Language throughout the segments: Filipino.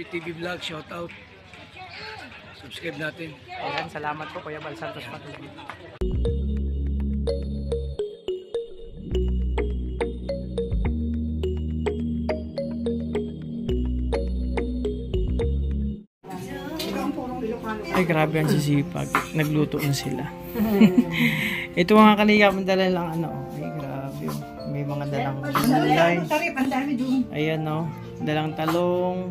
TV Vlog, shout out. Subscribe natin. Ayan, salamat po Kuya Bal Santos Patuloy. Ay, grabe ang sisipag. Nagluto na sila. Ito mga kaligap, dala lang ano. Ay, grabe. May mga dalang gulay. Ayan no. Dalang talong.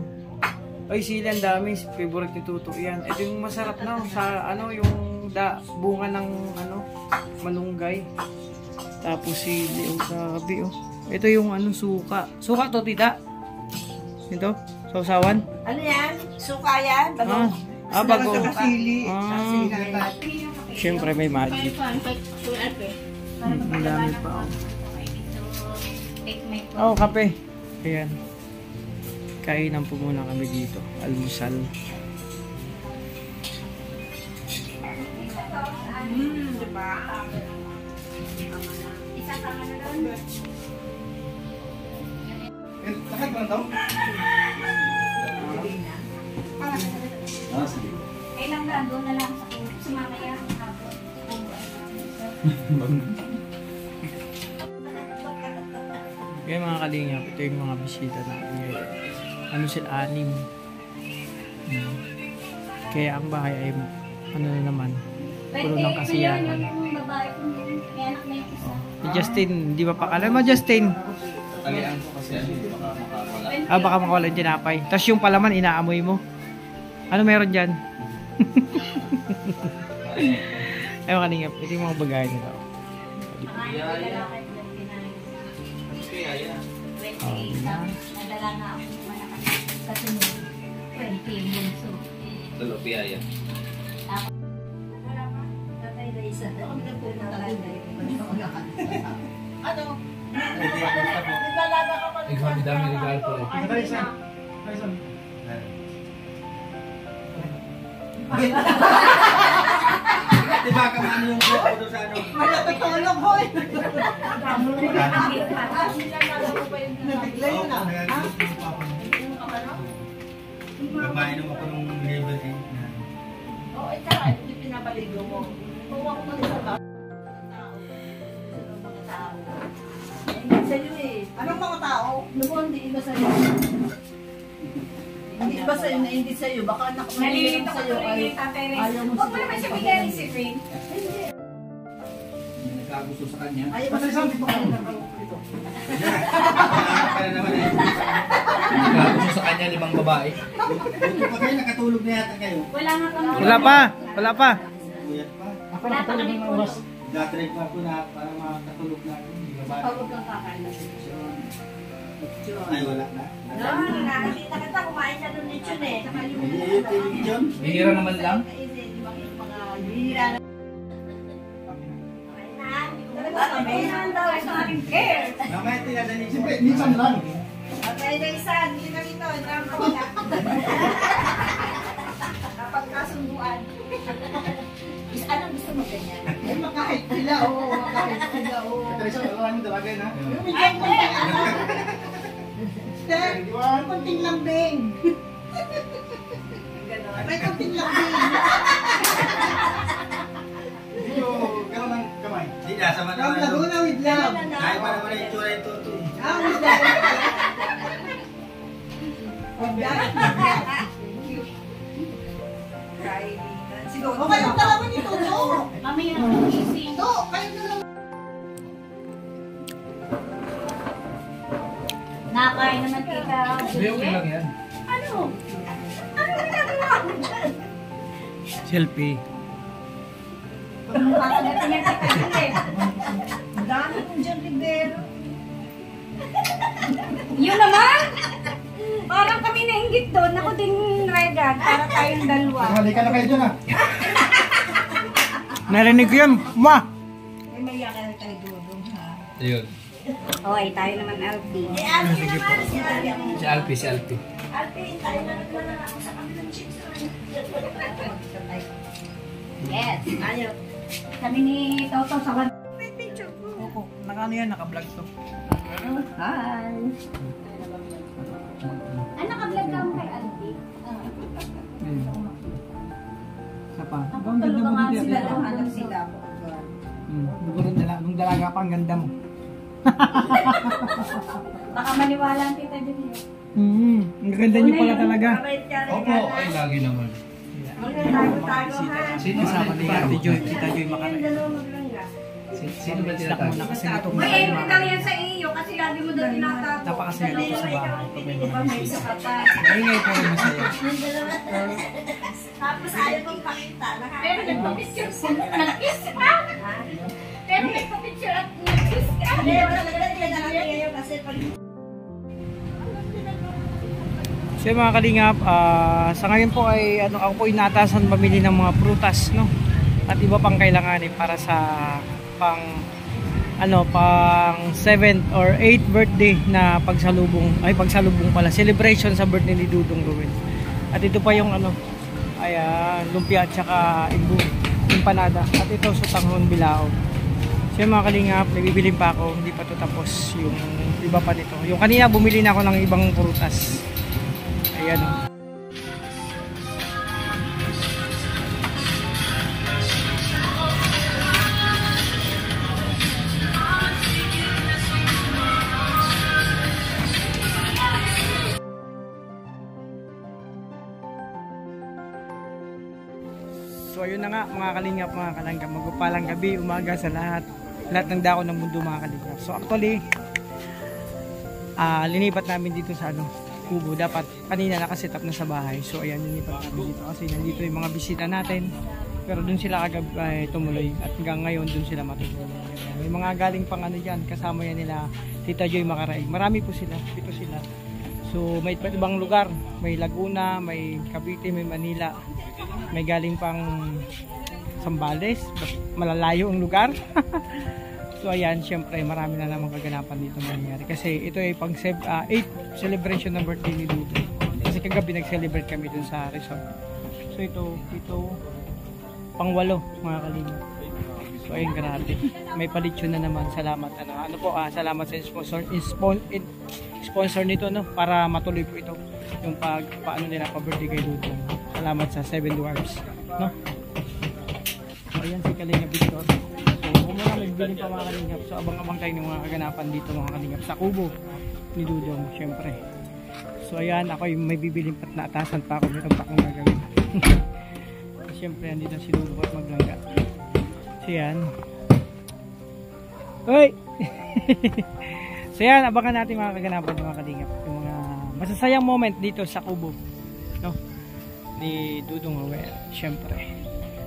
Ay, sila ang dami. Favorite ni Tuto yan. Ito yung masarap na. Sa ano, yung bunga ng ano, malunggay. Tapos sili. Oh, grabe oh. Ito yung ano, suka. Suka to, tita? Ito? Sausawan? Ano yan? Suka yan? Bago. Siyempre may magic. Ang dami pa. Oh, kape. Ayan. Kainan po muna kami dito. Almusal. Diba? Isa tama na doon. Lahat mo na ito? Sige. Kailang gado na lang sa mamaya. Kaya mga kalingap, ito yung mga bisita natin ngayon. Ano sila, 6. Kaya ang bahay ay ano na naman, puro ng kasiyahan. Si Justin, hindi ba pakalan mo Justin? Kalian ko kasi baka makawala. Baka makawala yung tinapay. Tapos yung palaman, inaamoy mo. Ano meron dyan? Ay mga kalingap, ito yung mga bagay nila. Nadala na ako kasunod. 20 bunso. Tulo, piyaya. Tatay na isa. Ano? Nagdalaga ka pa. Ikaw, dami regalo po rin. Diba ka man yung photo sa ano? Malatutulog ko eh. Nabiglayo na. Nagmainom ako nung level 8 na. Oo, ito ka. Hindi pinapaligo mo. Kuha ko na sa mga tao. Hindi sa'yo eh. Anong mga tao? Noon, hindi iba sa'yo. Hindi iba sa'yo na hindi sa'yo. Baka Nalilito ko sa'yo. tuloy yung Tatay Rez. Ayaw mo Huwag mo naman siya bigyan si Fred. Nagkagusto sa kanya. Ayaw mo sa'yo. Kaya naman eh. Nagkagusto sa kanya 5 babae. Buti pa kayo, nakatulog na yata kayo. Wala nga kami. Wala pa! Wala pa! Buyat pa. Wala pa kami tulog. Nag-drive pa ako na para makatulog na ako. Pagod kang kakain. Ay, wala na. No, nakakita kita. Kumain ka nun lechon eh. Saka yung Television. Bihira naman lang. mga bihira na. Mamaya tinadanig. Siyempre, minsan lang. Okay, Daisan, hindi na dito. Drama ko na. Kapag kasunduan. Anong gusto mo ganyan? Ay, makahit sila, oo. Makahit sila, oo. Teresa, ano talaga na? Sir, konting lambing. May konting lambing. Dito, gano'n ng kamay. Hindi, nasa man From Laguna with love. Kaya pa naman yung tsura yung tuto. With love. With love. O kayong dalawa ni Toto. Mamaya na gising. Toto, kayong dalawa. Nakain naman kita. Hindi, okay lang yan. Ano? Ano ginagawa mo dyan? Selfie. Kakagatin niya kita eh. Ang dami kong dyan, Rivero. Yun naman! Parang kami nainggit doon. Ako din Regan. Para tayong dalawa. Halika na kayo dyan ah. Narinig ko yun. Ma! May mayakan na tayo doon, ha? Ayun. Okay, tayo naman Alfie. Si Alfie naman, si Alfie. Si Alfie, si Alfie. Alfie, tayo na nagwala ako sa kanilang chicks. Yes. Ayaw. Kami ni Toto sa band. May picture ko. Naka-ano yan, naka-vlog to. Hi. Ah, naka-vlog ka mo kay Alfie? pa ang ganda mo. Baka maniwala ang tita din yun. Ang ganda niyo pala talaga. Opo, ay lagi naman. Sino Kasama ni Ate Joy, Tita Joy Makaray. Sino ba Snack tinatawag? muna kasi itong Uy, ayun ko lang yan sa iyo kasi lagi mo daw tinatato. napakasaya ko sa bahay pag may mga bisita. Kapag. Maingay pero masaya. Tapos ayaw kong pakita. Pero nagpa-picture po. Nag-kiss ka. Pero nagpa-picture at nag-kiss ka. Hindi, wala na ngayon kasi pag... So mga kalingap, sa ngayon po ay ako po inatasan pamili ng mga prutas, no? At iba pang kailanganin para sa pang 7th or 8th birthday na pagsalubong pala, celebration sa birthday ni Dudong Ruel. At ito pa yung lumpia at saka empanada. At ito sutanghon bilao. So mga kalingap, nabibilin pa ako, hindi pa to tapos yung iba pa nito. Yung kanina bumili na ako ng ibang prutas. Ayan. So ayun na nga mga kalingap, mga kalanggam, magpapalang gabi, umaga sa lahat ng dako ng mundo mga kalingap. So actually linipat namin dito sa kubo. Dapat kanina nakaset up na sa bahay. So ayan, linipat namin dito kasi nandito yung mga bisita natin. Pero dun sila kagabi tumuloy at hanggang ngayon dun sila matutulog. May mga galing pang dyan, kasama yan nila Tita Joy Makaray. Marami po sila, 7 sila. So may ibang lugar, may Laguna, may Cavite, may Manila. May galing pang Zambales, malalayo ang lugar. So ayan, syempre marami na namang kaganapan dito nangyari. Kasi ito ay pang 8th celebration ng birthday ni Dudo. Kasi kagabi nag-celebrate kami dun sa resort. So ito pang 8 mga kalingap. So ayun, grabe. May palitso na naman. Salamat. Salamat sa sponsor nito, no, para matuloy po ito yung paano nila pa-birthday kay Dudo. Salamat sa 7 Dwarfs, no. So ayan si Kalinga Victor. So kung muna magbiling pa mga kalingap. So abang-abang tayo ng mga kaganapan dito mga kalingap sa kubo ni Dudong, syempre. So ayan, ako yung may bibiling pat na atasan pa ako. Meron pa akong gagawin. Syempre andito si Dudong at maglangga. So yan. Hoy! So yan, abangan natin mga kaganapan ng mga kalingap. Yung mga masasayang moment dito sa kubo, no, ni Dudong Ruel. Syempre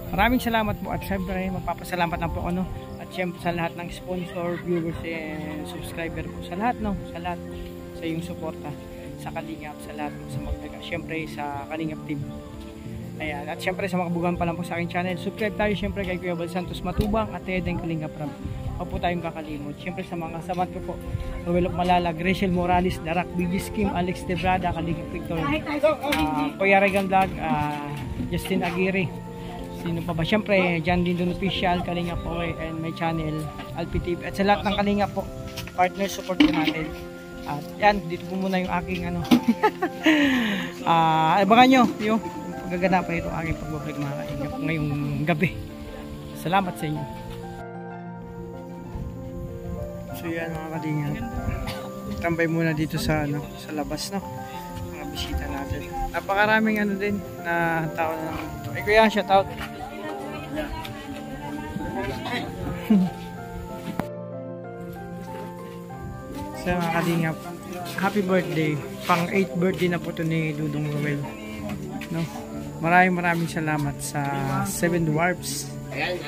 maraming salamat po at syempre magpapasalamat lang po ako, no, at syempre sa lahat ng sponsor, viewers and subscriber po, sa lahat, no, sa lahat sa iyong suporta sa Kalingap, sa lahat po sa Magdaga, syempre sa Kalingap team. Ayan, at syempre sa mga bugan pa lang po sa aking channel, subscribe tayo syempre kay Kuya Bal Santos Matubang at Edeng Kalingap Ram. Huwag po tayong kakalimot. Syempre sa mga samat ko po, Ruel Malalag, Rachel Morales, Darak, Bibis Kim, Alex Debrada, Kalingap Victor, Kuya Regan Vlog, Justin Aguirre, sino pa ba? Syempre, John Dindon Official, Kalingap po, and my channel, Alpi TV. At sa lahat ng Kalingap po, partner support po natin. At yan, dito po muna yung aking abangan nyo yung pagaganapan ito aking pag-vlog mga Kalingap ngayong gabi. Salamat sa inyo. So yan mga Kalingap, tambay muna dito sa sa labas, no, mga bisita natin. Napakaraming din na tao na naman dito. Eh kuya, shout out. So mga Kalingap, happy birthday, pang 8th birthday na po ito ni Dudong Ruel, no. Maraming salamat sa 7 Dwarfs,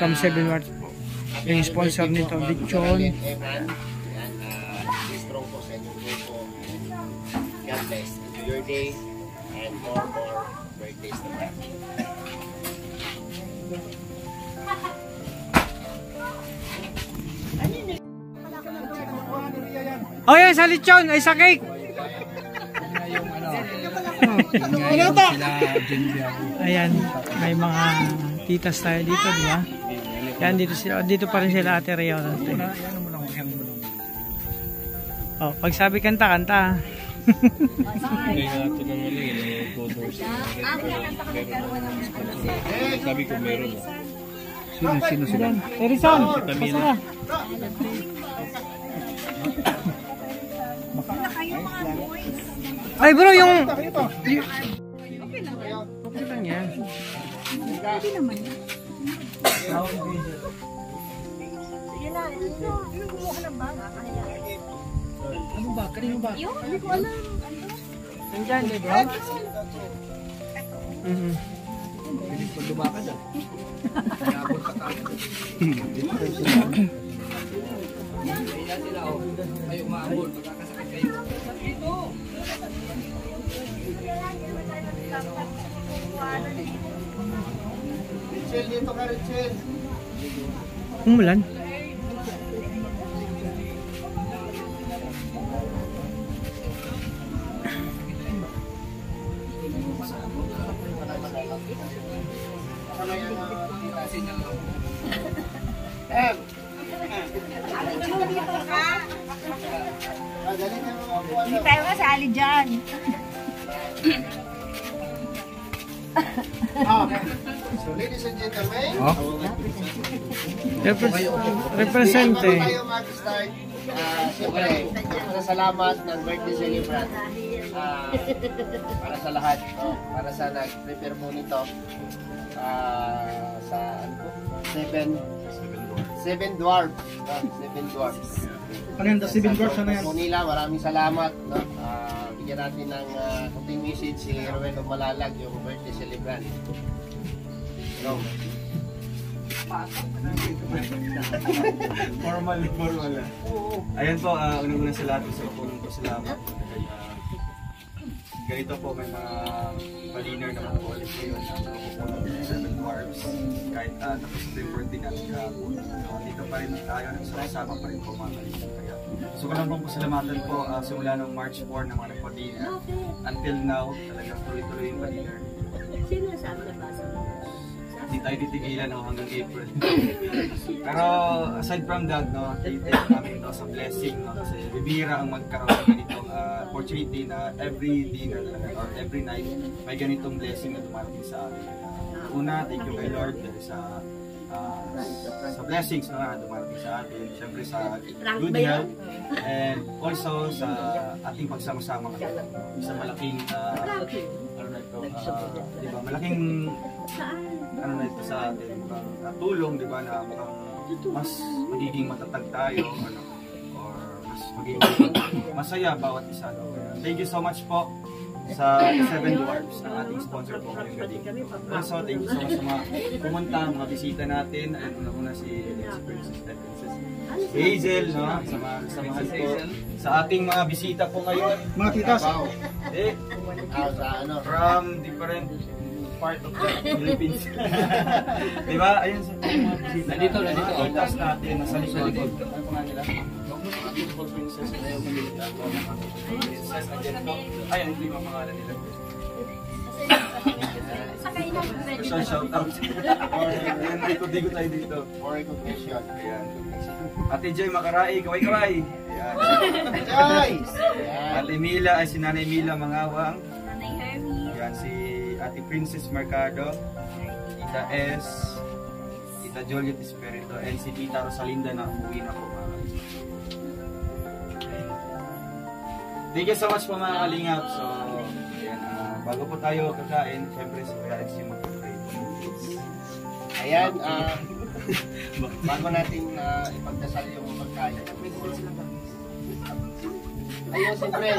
from 7 Dwarfs po, yung sponsor nito, Lechon. Strong po sa inyong grupo. God bless. Enjoy your day and more birthdays to come. Oh yan, sa lechon, ay sa cake. Ayan, may mga titas tayo dito, di ba? Yan, dito pa rin sila Ate Rhea. Oh, pag sabi kanta, kanta. Sabi ko meron. Sino sila? Terison, basta na. Ay bro, yung... Okay lang yan. Sige na, ito. Kumuha ka ng bag. Ano ba? Kanino ba? Yun, hindi ko alam. Nandyan, di ba? Piling ko lumakad ah. Nabot ka tayo. Kaya sila oh. Kayo umaabot. Magkakasakit kayo. Dito! Richel, dito ka, Richel. Umulan. Hindi tayo kasali dyan. So, ladies and gentlemen, Represente. bago tayo mag-start, siyempre, salamat ng birthday celebrant para sa lahat, para sa nag-prepare po nito sa ano po? Seven Dwarfs. Seven Dwarfs. Ano yan? The 7 dwarfs na yan? Nila, maraming salamat. No? Bigyan natin ng kunting message si Rowelo Malalag, yung birthday celebrant. No. Formal. Ayan po, unang-una sa lahat, gusto ko po salamat. Ganito po, may mga pa-dinner naman po ulit ngayon. Ako po ng 7 Dwarfs. Kahit tapos na yung birthday natin kahapon. Dito pa rin tayo, nagsama pa rin po mga kalimutan. Kaya gusto ko lang pong pasalamatan po simula ng March 4 na mga nagpa-dinner. Until now, talagang tuloy-tuloy yung pa-dinner. Sino nasabi na ba sa Hindi tayo titigilan hanggang April. Pero aside from that, no, take namin ito sa blessing, no, kasi bibira ang magkaroon ng ganitong opportunity na every dinner talaga, or every night may ganitong blessing na dumarating sa atin. Una, thank you kay Lord dahil sa blessings na dumarating sa atin, syempre sa good health, and also sa ating pagsama-sama ngayon. Sa malaking diba, malaking ano na ito sa atin, tulong, diba, na mas magiging matatag tayo, or mas magiging masaya bawat isa. Thank you so much po sa 7 Dwarfs, ang ating sponsor po ngayong gabi. Also, thank you so much sa mga pumunta, mga bisita natin. Ayun, una-una si Princess Hazel, no? Sa mga kasamahan po. Sa ating mga bisita po ngayon. Mga titas. From different part of the Philippines. Diba? Ayun sa mga bisita. Nandito. Titas natin, nasa likod. Ano pa nga nila? Mga beautiful princess na yung princess na dyan po. Ayun, hindi yung pangalan nila. Special shoutout. Ayan, ikot-ikot tayo dito. For recognition. Ayan. Ate Joy Makarai, kaway-kaway. Ayan. Joyce! Ate Mila ay si Nanay Mila Mangawang. Nanay Hermie. Ayan, si Ate Princess Mercado. Tita S. Tita Juliet Espirito. And si Tita Rosalinda na umuwi na po. Thank you so much po mga kalingap. So, ayan, bago po tayo kakain, syempre si Kuya Alex yung mag-pray. Ayan, bago natin ipagdasal yung pagkain. Ayun, siyempre.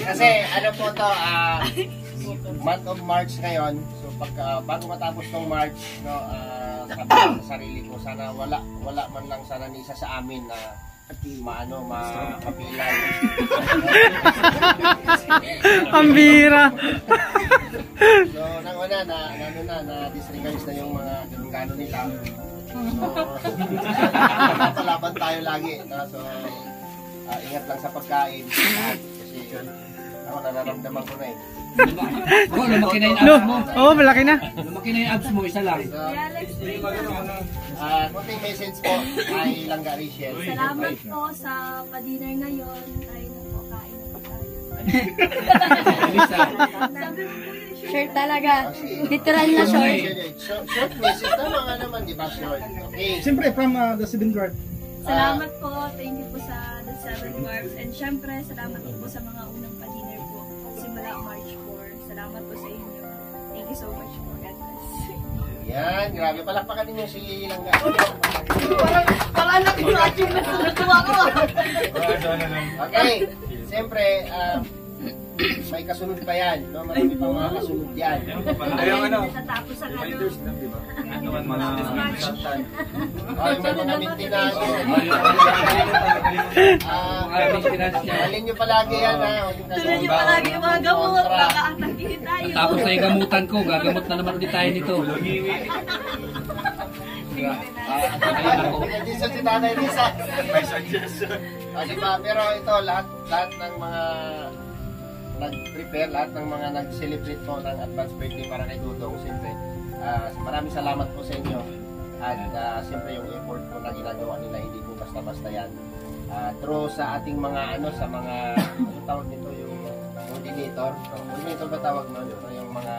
Kasi ano po to, month of March ngayon. So bago matapos ng March, no, sabi ko sa sarili ko, sana wala man lang sana ni isa sa amin na makapilan. Ang bira. So nang una na disregards na yung mga gano nila. So laban tayo lagi, no? So ingat lang sa pagkain kasi ako nararamdaman ko na eh. Lumaki na yung abs mo. Oo, malaki na. Lumaki na yung abs mo, isa lang. Kunting message po ay Langga Rachel. Salamat po sa pa-dinner ngayon. Tayo na po, kain na po tayo. Short talaga. Literal na short. Short message, tama nga naman, di ba short? Okay. Siyempre, from the 7 dwarfs. Salamat po. Thank you po sa The Seven Dwarfs. And syempre, salamat din po sa mga unang pa-dinner po simula March 4. Salamat po sa inyo. Thank you so much po. God bless. Yan, grabe. Palakpakan ninyo si Langga. Parang anak yung achievement na natuwa ko. Okay, siyempre, may kasunod pa yan. No? Marami pang mga kasunod yan. Ayun, ano, Natatapos ang ano. reminders lang, di ba? Mga minsan. Okay, may mga maintenance. Alin nyo palagi yan, ha? Tuloy niyo palagi yung mga gamot. Baka ang tagihin tayo. Tapos na yung gamutan ko, gagamot na naman ulit tayo nito. Nag-suggestion si Tatay Lisa. May suggestion. Diba? Pero ito, lahat ng mga nag-prepare, lahat ng mga nag-celebrate po ng advance birthday para kay Dudong, siyempre, maraming salamat po sa inyo. At siyempre yung effort po na ginagawa nila, hindi po basta-basta yan. Through sa ating mga, sa mga, ano tawag nito, yung coordinator. Coordinator ba tawag nun? Yung mga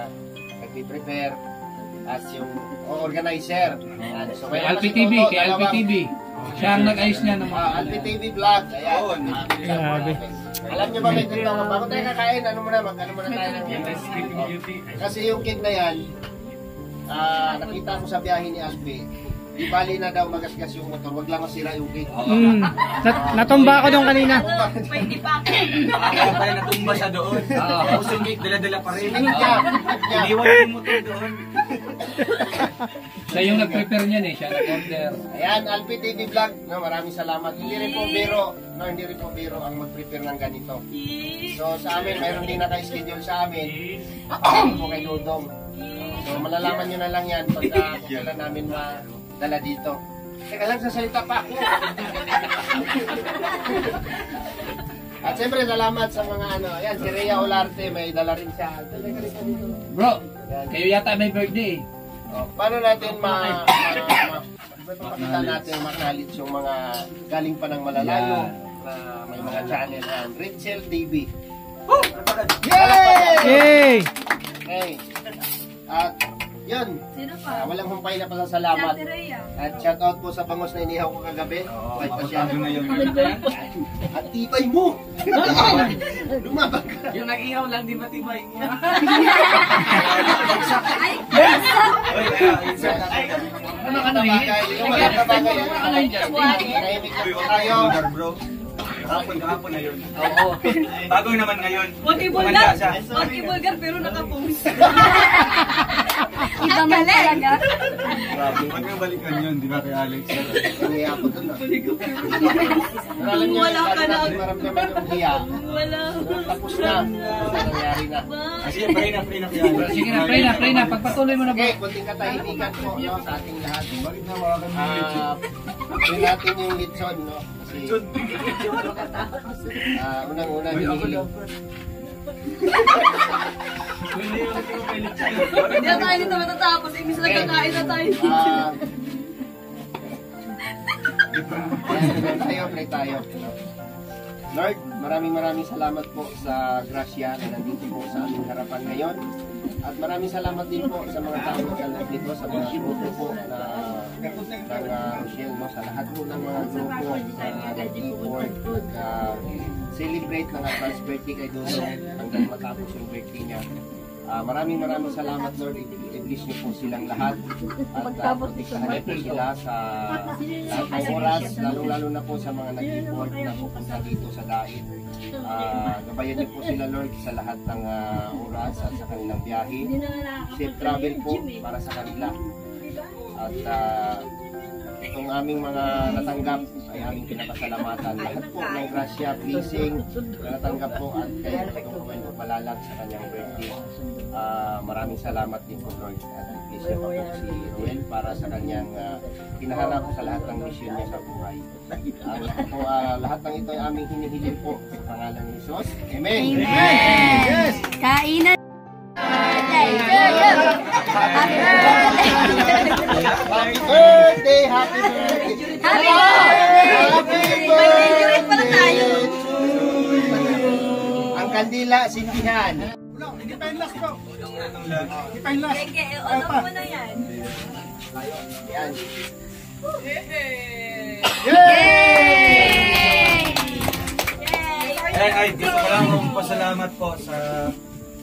nag-prepare at yung organizer. So, Kay LPTV, kay LPTV. Siya ang nag-ayos niya ng mga... LPTV vlog. Ayan. Grabe. Alam niyo ba, may tinto ko, bago tayo kakain, ano muna tayo ng kasi yung kid na yan, nakita ko sa biyahe ni Alpi, di bali na daw magasgas yung motor, wag lang masira yung kid. Natumba ako doon kanina. Pwede pa ako. Kaya pala natumba siya doon. Tapos yung cake, dala-dala pa rin. Iniwan yung motor doon. Siya yung nag-prepare niyan eh, siya nag-order. Ayan, Alpi TV Vlog, no, maraming salamat. Hindi rin po biro ang mag-prepare ng ganito. So sa amin, mayroon din naka-schedule sa amin. Po kay Dudong. So malalaman nyo na lang yan pagka kailan namin madala dito. Teka lang, sasalita pa ako. At siyempre, salamat sa mga ayan, si Rhea Olarte, may dala rin siya. Bro, kayo yata may birthday. Paano natin mapakita natin, ma-acknowledge yung mga galing pa ng malalayo na may mga channel yan. Rachel TV. Yay! Okay. At yun, Sino pa? walang humpay na pasasalamat. Ate Rhea. At shout out po sa bangos na inihaw ko kagabi. Kahit pa siya. Mapagpagod na yun. At tibay mo! Lumabag ka! Yung nag-ihaw lang, di matibay. Ano ka na Yung mga bagay. Ano ka na yun, Justin? Nahimik na po tayo. Bro. Kahapon na yun. Oo. Bago naman ngayon. Huwag ibulgar. Huwag ibulgar pero nakapost. Iba man talaga. Grabe. Huwag nang balikan yun, di ba kay Alex? Nangiya ko dun. Alam niyo, Wala ka na. maramdaman yung hiya. Wala. Tapos na. Nangyari na. Kasi pray na kay Alex. Sige na, pray na. Pagpatuloy mo na bro. Okay, kunting katahimikan po sa ating lahat. Bakit nawakan mo yung legit? Pray natin yung litson, no? Kasi, unang-una, hinihiling. Hindi na tayo nito matatapos. Imbis na kakain na tayo. Pray tayo. Lord, maraming salamat po sa grasya na nandito po sa aming harapan ngayon. At maraming salamat din po sa mga tao na nandito, sa mga grupo po na Rochelle, no? Sa lahat po ng mga grupo na nag-report, nag-celebrate ng advance birthday kay Dudong hanggang matapos yung birthday niya. Maraming salamat, Lord. I-bless niyo po silang lahat. At protektahan niyo po sila sa lahat ng oras, lalo na po sa mga nag-report na pupunta dito sa Dait. Gabayan niyo po sila, Lord, sa lahat ng oras at sa kanilang biyahe. Safe travel po para sa kanila. At itong aming mga natanggap ay aming pinapasalamatan. Lahat po ng grasya, blessing na natanggap po at kayo itong kwento palalag sa kanyang birthday. Maraming salamat din po, Lord. At bless niyo pa po si Ruel para sa kanyang pinaharap sa lahat ng mission niya sa buhay. Lahat ng ito ay aming hinihiling po sa pangalan ni Jesus. Amen! Amen! Kainan! Happy birthday! Happy birthday! Happy birthday! pala tayo. Ang kandila, sindihan. Kaya, ano mo na yan? Yan. Yay! Ay, gusto ko lang pasalamat po sa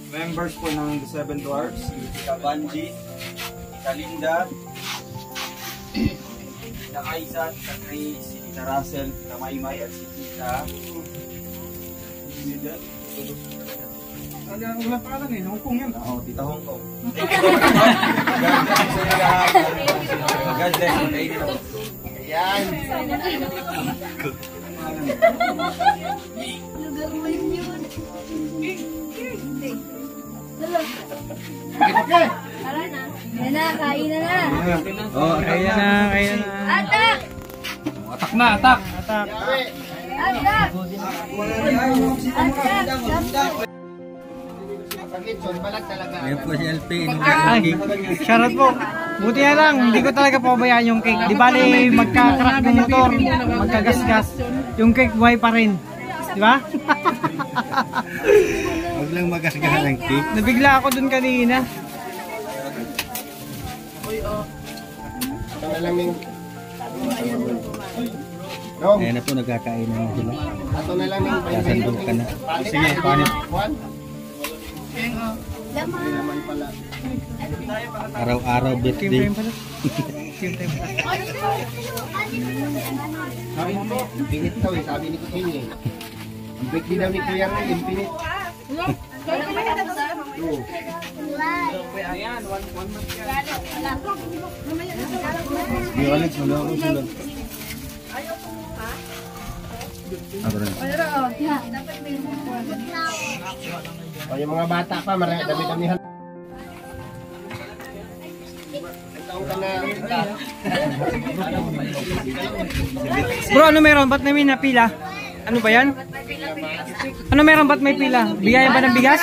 members po ng The Seven Dwarfs, si Tita Banji, Tita Linda, Tita Aiza, Tita Grace, si Tita Russell, Tita Maymay, at si Tita Walang pangalan eh, Hong Kong yan. Oo, Tita Hong Kong. God bless sa inyo lahat. God bless sa inyo. Ayan. Lugar mo yun. Tara na. Yan na, kain na na. Oh, Kaya na, kaya na. Atak! Atak na, atak! Atak. Atak! Atak! Pag-kitson, balag talaga. Ayan po si LP. Ay, shoutout po. Buti na lang, hindi ko talaga pabayaan yung cake. Di bali, magka-crack ng motor, magkagasgas. Yung cake buhay pa rin. Di ba? Huwag lang magasgahan ng cake. Nabigla ako dun kanina. Ito na lang yung... No, Ayan na po, nagkakain na sila. ito na lang yung... Sasandok ka na. Sige, paano? Juan? Hindi naman pala. Araw-araw Game birthday. time pala. Game time pala. Infinite daw eh, sabi ni Kuting eh. Ang birthday daw ni Kuya Ray, infinite. Oo. Yung Alex, malaro sila. Ako rin. O yung mga bata pa, marami dami-damihan. Taon ka na. Bro, ano meron? Ba't may napila? Ano ba yan? Ano meron? Ba't may pila? Bigayan ba ng bigas?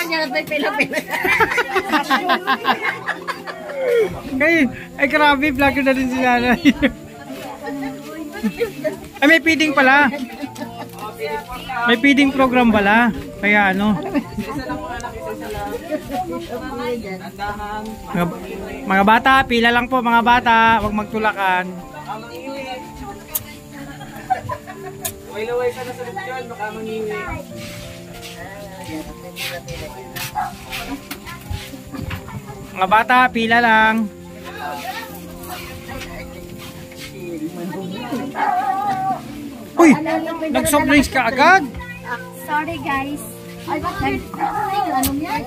Ay grabe, vlogger na din si nanay. Ay, may feeding pala. May feeding program pala. Kaya ano. Mga bata, pila lang po mga bata. Huwag magtulakan. Laway ka na sa lupyan, baka mangiwi. Mga bata, pila lang. Uy! Nag-soft drinks ka agad? Sorry guys. Anong yan?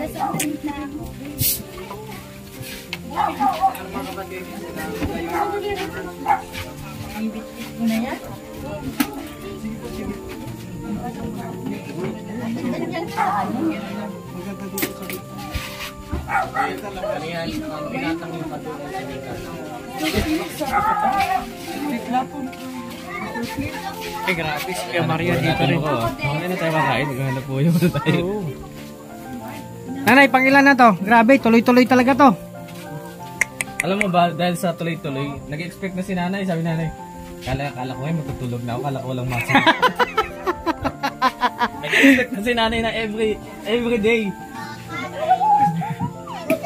Ay, grabe. Si Kuya Mario dito rin. Ano na tayo kakain? Naghahanap po yung ano tayo. Nanay, pangilan na to. Grabe, tuloy-tuloy talaga to. Alam mo ba, dahil sa tuloy-tuloy, nag-expect na si nanay, sabi nanay, kala ko ngayon matutulog na ako, kala ko walang masin. Nag-expect na si nanay na every day.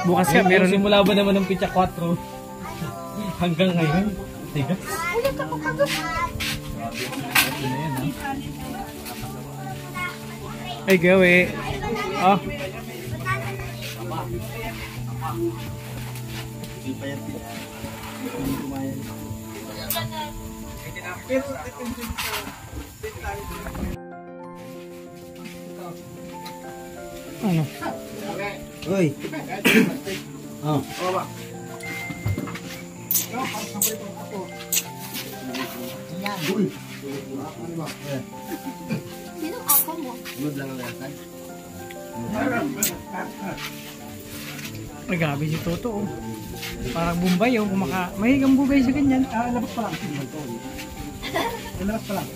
Bukas ka, meron. Simula ba naman ng pitsa 4 hanggang ngayon? Tigas. Ay, gawe. Oh. Ano? Uy! Oh. Sinong ako mo? Sunod lang ang lasan. Ay, grabe si Toto. Oh. Parang Bombay. Oh. Mahigang Bombay sa ganyan. Labas pa lang. Labas pa lang.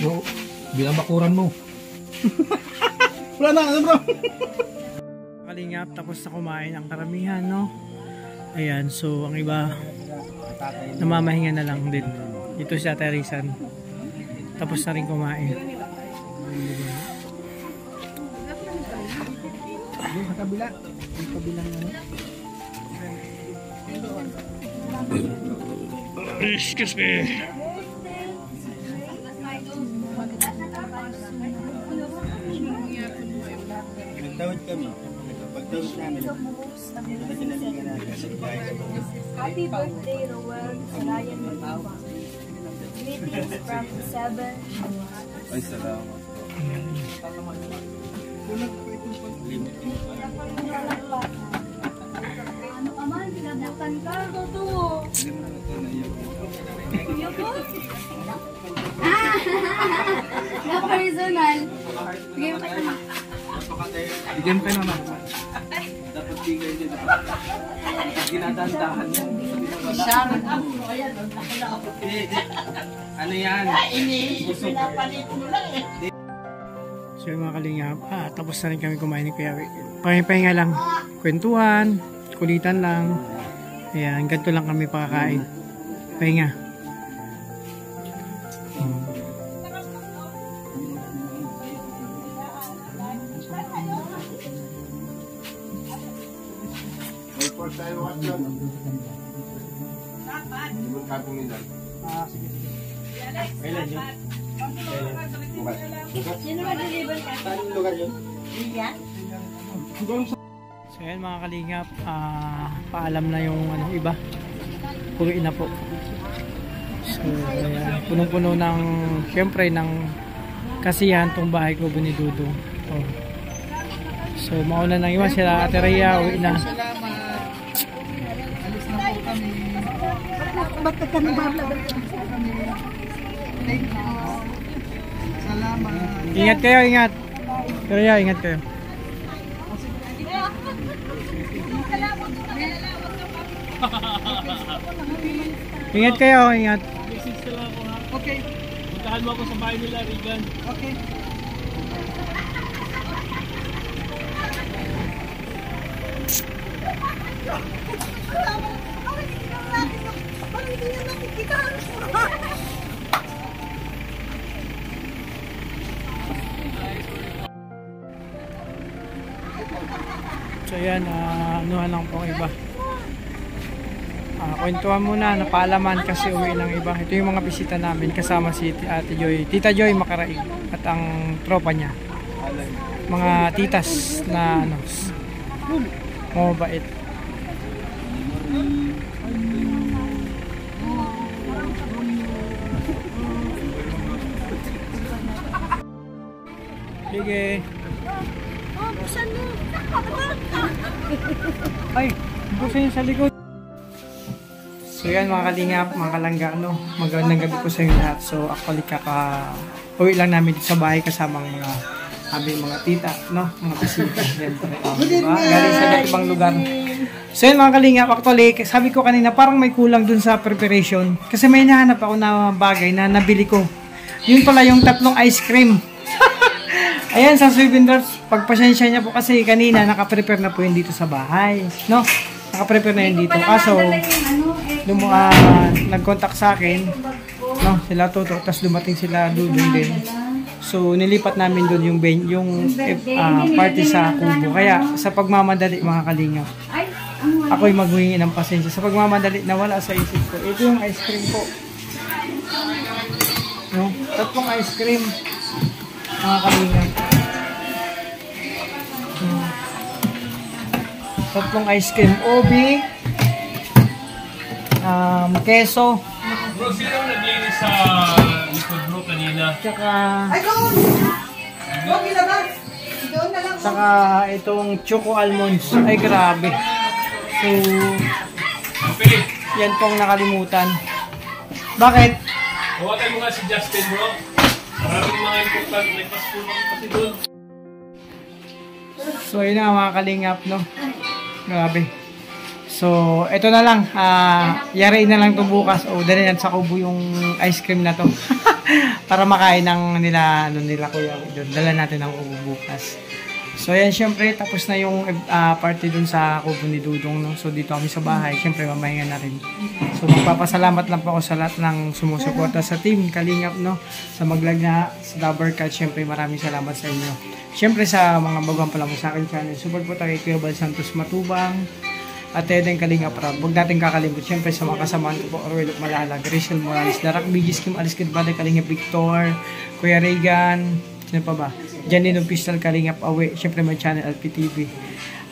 Bro, bilang bakuran mo. Wala na, ano bro? Kalingap, tapos na kumain ang karamihan, no? Ayan, so ang iba namamahinga na lang din. Ito si Ate Rizan. Tapos na rin kumain. Yung sa kabila. Yung kabilang ano. Excuse me. Nagtawad kami. Pagtawad namin, pinaginalingan natin sa bahay. Happy birthday, Roel Ryan Matawang. Greetings from 7. Ay, salamat. Ano ka man, pinabutan ka. Totoo. Kuya ko? Na personal. Bigay mo kayo naman. Bigyan pa naman. Dapat bigay din. Ginadandahan mo. Ano yan? So yung mga kalingap, tapos na rin kami kumain ni Kuya Will. Pahinga lang, kwentuhan, kulitan lang. Ayan, ganito lang kami pakakain. Pahinga. May pork tayo at yun. Ibang katong nila. Kailan yun? Sino mag-deliver ka? Saan lugar yun? So ayan mga kalingap, paalam na yung iba. Uwi na po. So ayan, punong-puno ng, syempre ng kasiyahan tong bahay ko ni Dudong. Oh. So mauna nang iwan sila Ate Rhea, uwi na. Bakit ka nagbablog? Ingat kayo, ingat. Ate Rhea, ingat kayo. Ingat kayo, ingat. Okay. Puntahan mo ako sa bahay nila, Regan. Okay. So yan, anuhan lang pong iba. Kwentuhan muna, napaalaman kasi uwi ng iba. Ito yung mga bisita namin kasama si Ate Joy, Tita Joy Makaraig at ang tropa niya. Mga titas na mabait. Sige. Oh, buksan mo. Ay, buksan yun sa likod. So yan mga kalingap, mga kalangga, magandang gabi po sa inyo lahat. So actually uwi lang namin dito sa bahay kasama mga aming mga tita, mga bisita. Diba? Galing sa ibang lugar. So yan mga kalingap, actually sabi ko kanina parang may kulang dun sa preparation. Kasi may nahanap ako na bagay na nabili ko. Yun pala yung 3 ice cream. Ayan, sa Swivendors, pagpasensya niya po kasi kanina naka-prepare na po yun dito sa bahay. Naka-prepare na yun dito. Kaso, nag-contact sa akin, sila Toto, tapos dumating sila Dudong din. So, nilipat namin doon yung party sa Kubo. Kaya, sa pagmamadali mga kalingap, ako'y maghuhingi ng pasensya. Sa pagmamadali, nawala sa isip ko. Ito yung ice cream po. 3 ice cream. Mga kalingap. 3 ice cream. Obi. Keso. Bro, sino naglinis sa likod bro kanina? Tsaka... Ay, doon! Huwag ilabas! Doon na lang. Tsaka itong choco almonds. Ay, grabe. So, Okay. yan pong nakalimutan. Bakit? Tawagan mo nga si Justin bro. Maraming mga important. May passport ako kasi doon. So, yun na mga kalingap, Grabe. So, ito na lang. Yari na lang ito bukas. O, dali na sa Kubo yung ice cream na to. Para makain ng nila kuya. Dala natin ang Kubo bukas. So, yan, syempre, tapos na yung party dun sa Kubo ni Dudong. So, dito kami sa bahay. Syempre, mamahinga na rin. So, magpapasalamat lang po ako sa lahat ng sumusuporta sa team Kalingap, sa Maglag na, sa Dabarkat. Syempre, maraming salamat sa inyo. Syempre, sa mga baguhan pa lang sa akin channel. Support po tayo kay Kuya Bal Santos Matubang. At Eden Kalingap Rab. Huwag natin kakalimut. Siyempre sa mga kasamaan ko po, Orwell Malalag, Rachel Morales, Darak Bigis, Kim Aliskid, Bade Kalingap Victor, Kuya Regan, Sino pa ba? Janine Official, Kalingap Awe, syempre my channel LPTV.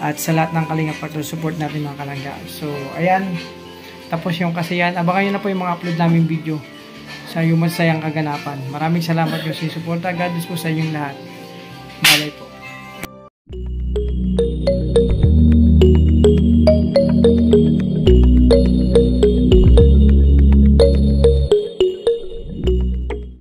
At sa lahat ng Kalingap Partner, support natin mga kalangga. So, ayan. Tapos yung kasiyahan. Abangan nyo na po yung mga upload namin video sa yung masayang kaganapan. Maraming salamat po sa suporta. God bless po sa inyong lahat. Balay po.